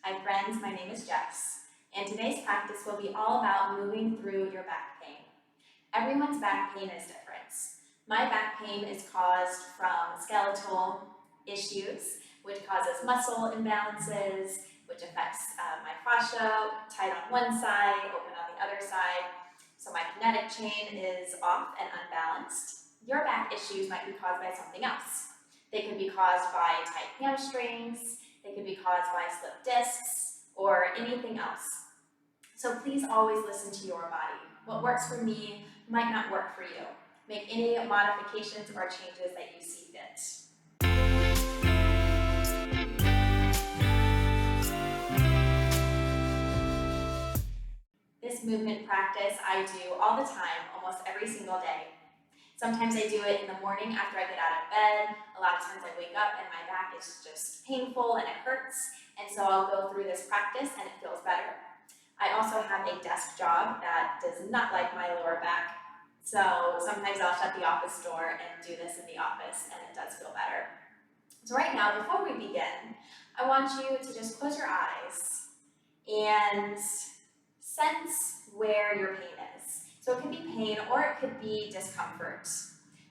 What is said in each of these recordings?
Hi friends, my name is Jess, and today's practice will be all about moving through your back pain. Everyone's back pain is different. My back pain is caused from skeletal issues, which causes muscle imbalances, which affects my fascia, tight on one side, open on the other side. So my kinetic chain is off and unbalanced. Your back issues might be caused by something else. They could be caused by tight hamstrings, they could be caused by slipped discs, or anything else. So please always listen to your body. What works for me might not work for you. Make any modifications or changes that you see fit. This movement practice I do all the time, almost every single day. Sometimes I do it in the morning after I get out of bed. A lot of times I wake up and my back is just painful and it hurts, and so I'll go through this practice and it feels better. I also have a desk job that does not like my lower back, so sometimes I'll shut the office door and do this in the office and it does feel better. So right now, before we begin, I want you to just close your eyes and sense where your pain is. So it could be pain or it could be discomfort.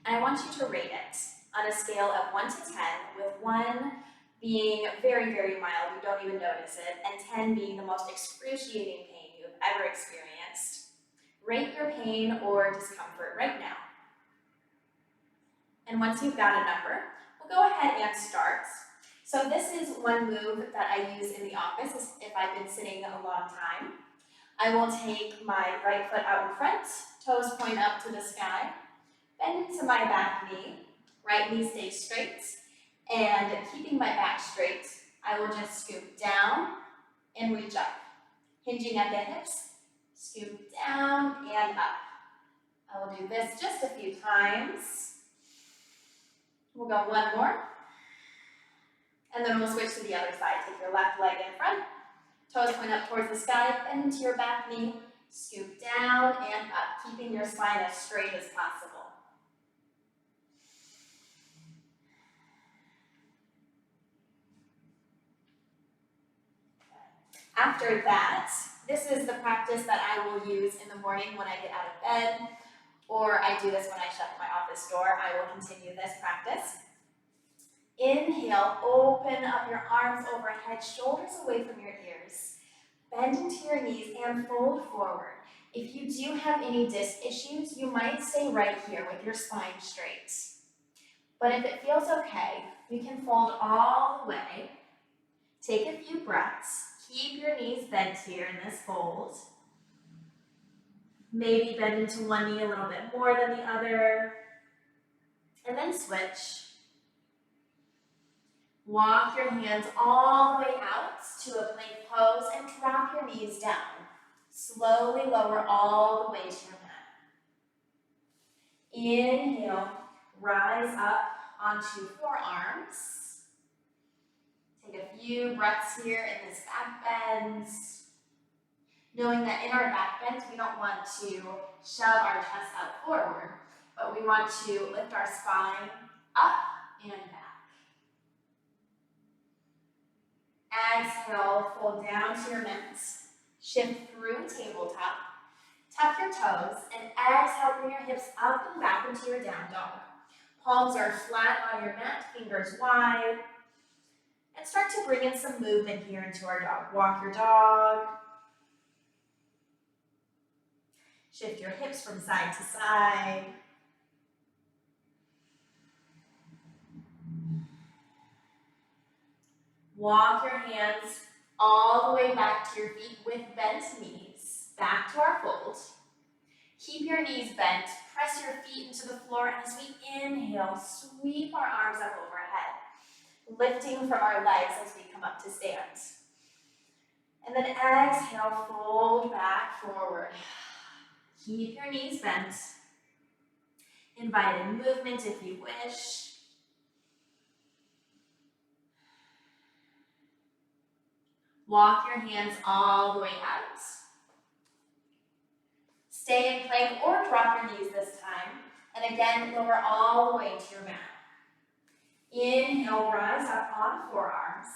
And I want you to rate it on a scale of 1 to 10, with 1 being very, very mild, you don't even notice it, and 10 being the most excruciating pain you've ever experienced. Rate your pain or discomfort right now. And once you've got a number, we'll go ahead and start. So this is one move that I use in the office if I've been sitting a long time. I will take my right foot out in front, toes point up to the sky, bend into my back knee, right knee stays straight, and keeping my back straight, I will just scoop down and reach up. Hinging at the hips, scoop down and up. I will do this just a few times. We'll go one more, and then we'll switch to the other side. Take your left leg in front, toes point up towards the sky, bend into your back knee, scoop down and up, keeping your spine as straight as possible. After that, this is the practice that I will use in the morning when I get out of bed, or I do this when I shut my office door. I will continue this practice. Inhale, open up your arms overhead, shoulders away from your ears. Bend into your knees and fold forward. If you do have any disc issues, you might stay right here with your spine straight. But if it feels okay, you can fold all the way. Take a few breaths. Keep your knees bent here in this fold. Maybe bend into one knee a little bit more than the other. And then switch. Walk your hands all the way out to a plank pose and drop your knees down. Slowly lower all the way to your mat. Inhale, rise up onto forearms. Take a few breaths here in this back bend. Knowing that in our back bend, we don't want to shove our chest out forward, but we want to lift our spine up and back. Exhale, fold down to your mat. Shift through tabletop. Tuck your toes, and exhale, bring your hips up and back into your down dog. Palms are flat on your mat, fingers wide. And start to bring in some movement here into our dog. Walk your dog. Shift your hips from side to side. Walk your hands all the way back to your feet with bent knees. Back to our fold. Keep your knees bent. Press your feet into the floor. As we inhale, sweep our arms up overhead, lifting from our legs as we come up to stand. And then exhale, fold back forward. Keep your knees bent. Invite in movement if you wish. Walk your hands all the way out. Stay in plank or drop your knees this time. And again, lower all the way to your mat. Inhale, rise up on forearms.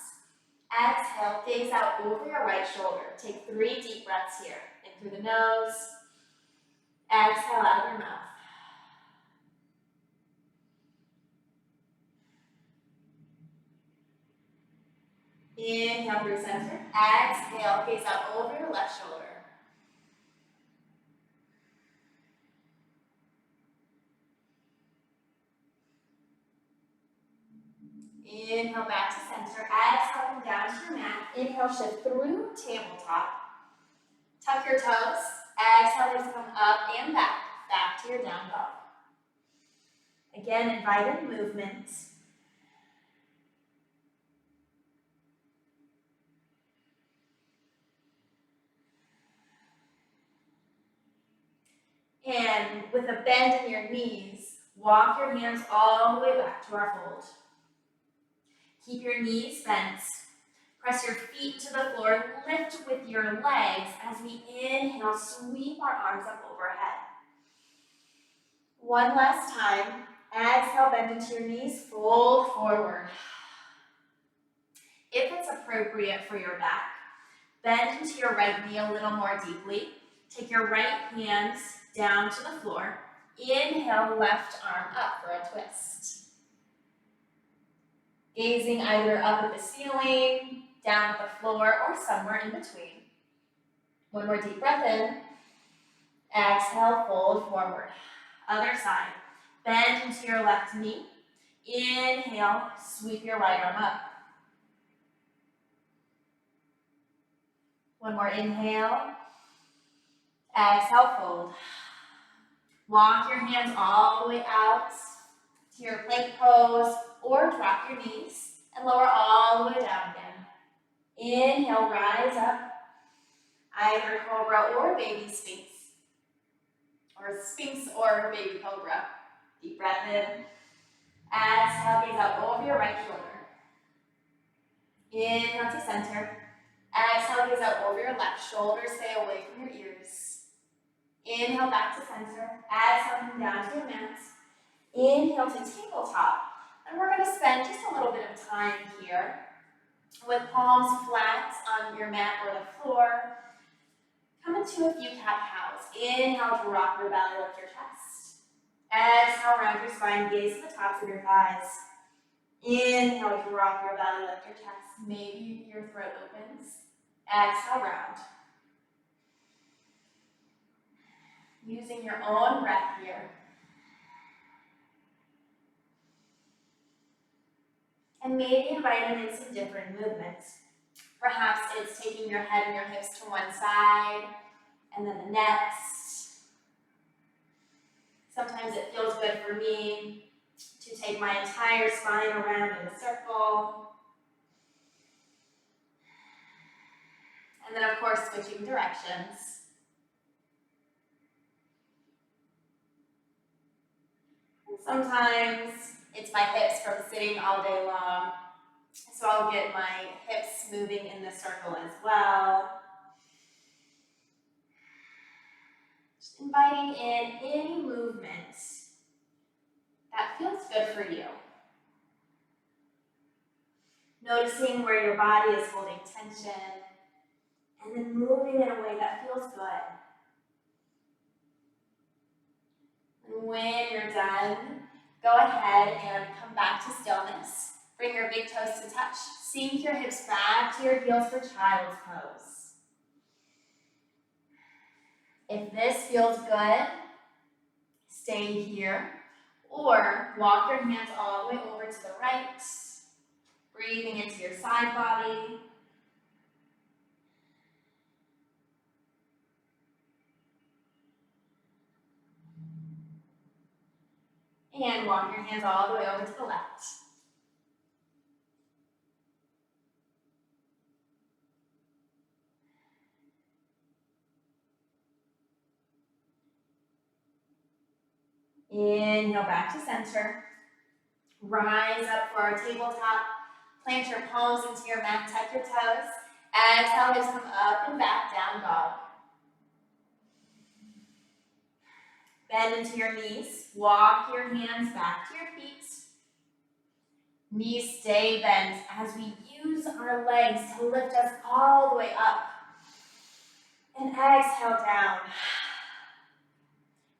Exhale, gaze out over your right shoulder. Take 3 deep breaths here. In through the nose. Exhale out of your mouth. Inhale through center. Exhale, gaze out over your left shoulder. Inhale back to center. Exhale, come down to your mat. Inhale, shift through tabletop. Tuck your toes. Exhale, just come up and back to your down dog. Again, invite in movement. And with a bend in your knees, walk your hands all the way back to our fold. Keep your knees bent. Press your feet to the floor. Lift with your legs as we inhale, sweep our arms up overhead. One last time. Exhale, bend into your knees, fold forward. If it's appropriate for your back, bend into your right knee a little more deeply. Take your right hands down to the floor. Inhale, left arm up for a twist. Gazing either up at the ceiling, down at the floor, or somewhere in between. One more deep breath in. Exhale, fold forward. Other side. Bend into your left knee. Inhale, sweep your right arm up. One more inhale. Exhale, fold. Walk your hands all the way out to your plank pose or drop your knees and lower all the way down again. Inhale, rise up. Either cobra or baby sphinx. Or sphinx or baby cobra. Deep breath in. Exhale, gaze out over your right shoulder. Inhale to center. Exhale, gaze out over your left shoulder. Stay away from your ears. Inhale back to center. Exhale, come down to your mat. Inhale to tabletop. And we're going to spend just a little bit of time here with palms flat on your mat or the floor. Come into a few cat-cows. Inhale, drop your belly, lift your chest. Exhale, round your spine, gaze to the tops of your thighs. Inhale, drop your belly, lift your chest. Maybe your throat opens. Exhale, round. Using your own breath here. And maybe inviting in some different movements. Perhaps it's taking your head and your hips to one side, and then the next. Sometimes it feels good for me to take my entire spine around in a circle. And then, of course, switching directions. And sometimes it's my hips from sitting all day long. So I'll get my hips moving in the circle as well. Just inviting in any movement that feels good for you. Noticing where your body is holding tension, and then moving in a way that feels good. And when you're done, go ahead and come back to stillness. Bring your big toes to touch. Sink your hips back to your heels for child's pose. If this feels good, stay here. Or walk your hands all the way over to the right. Breathing into your side body. And walk your hands all the way over to the left. Inhale back to center. Rise up for our tabletop. Plant your palms into your mat, tuck your toes. Exhale, just come up and back, down dog. Bend into your knees. Walk your hands back to your feet. Knees stay bent as we use our legs to lift us all the way up. And exhale down.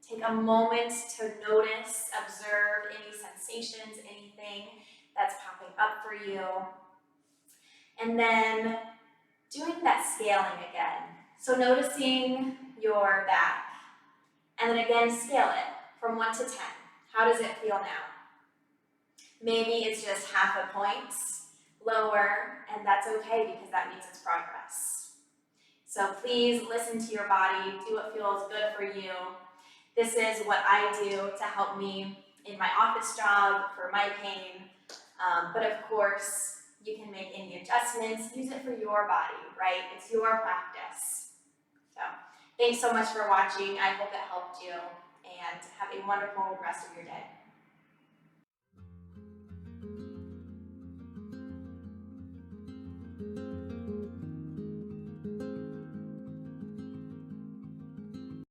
Take a moment to notice, observe any sensations, anything that's popping up for you. And then doing that scaling again. So noticing your back. And then again, scale it from 1 to 10. How does it feel now? Maybe it's just half a point lower, and that's okay because that means it's progress. So please listen to your body, do what feels good for you. This is what I do to help me in my office job for my pain. But of course, you can make any adjustments, use it for your body, right? It's your practice. So thanks so much for watching. I hope it helped you, and have a wonderful rest of your day.